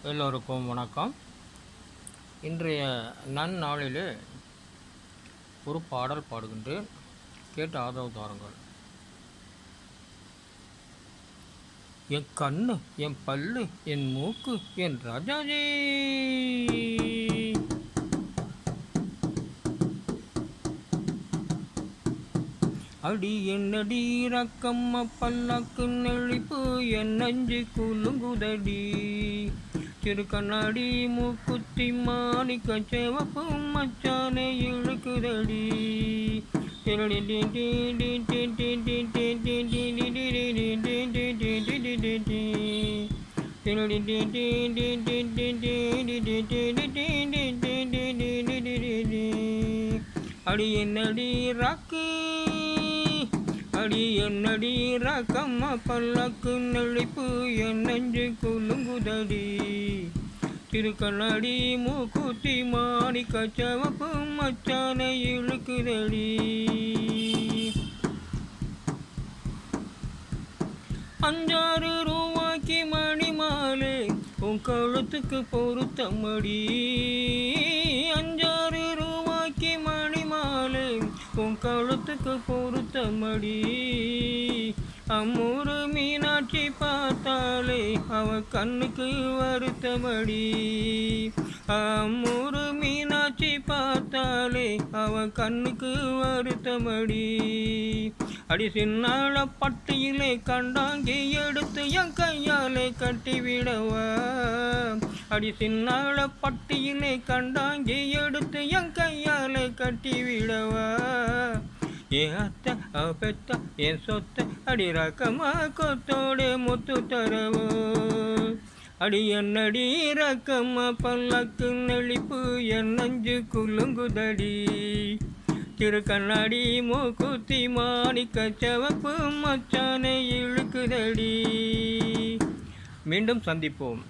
எல்லோருக்கும் வணக்கம். இன்றைய நன்னாளிலே ஒரு பாடல் பாடுகின்றேன், கேட்டு ஆதரவு தாருங்கள். என் கண்ணு, என் பல்லு, என் மூக்கு, என் ராஜாஜி, அடி என்னடி ரக்கம்மா பல்லாக்கு நெளிப்பு, என் நஞ்சு குலுங்குதடி, சிறு கண்ணாடி மூக்குத்தி மாணிக்க செவப்பு மச்சானை இழுக்குதடி, அடி என்னடி ராக்கு, அடி என்னடி ராக்கம்மா பல்லாக்கு நெளிப்பு, என் நெஞ்சு குலுங்குதடி, திரு கண்ணாடி மூக்குத்தி மாணிக்க செவப்பு மச்சானை இழுக்குதடி. அஞ்சாறு ரூபாய்க்கு மணி மாலை உன் கழுத்துக்கு பொருத்தமடி, அஞ்சாறு ரூபாய்க்கு மணி மாலை உன் கழுத்துக்கு பொருத்தமடி, அம்மூரு மீனாட்சி பார்த்தாலே அவ கண்ணுக்கு வருத்தமடி, அம்மூரு மீனாட்சி பார்த்தாலே அவ கண்ணுக்கு வருத்தமடி, அடி சின்னாள பட்டியிலே கண்டாங்கி எடுத்து என் கையாலே கட்டிவிடவா, அடி சின்னாள பட்டியிலே கண்டாங்கி எடுத்து என் கையாலே கட்டிவிடவா, என் அத்தை பெத்த என் சொத்தை அடி ரக்கமா கொத்தோட முத்து தரவோ, அடி என்னடி ரக்கம்மா பல்லாக்கு நெளிப்பு, என் நஞ்சு குலுங்குதடி, திரு கண்ணாடி மூக்குத்தி மாணிக்க செவப்பு மச்சானை இழுக்குதடி. மீண்டும் சந்திப்போம்.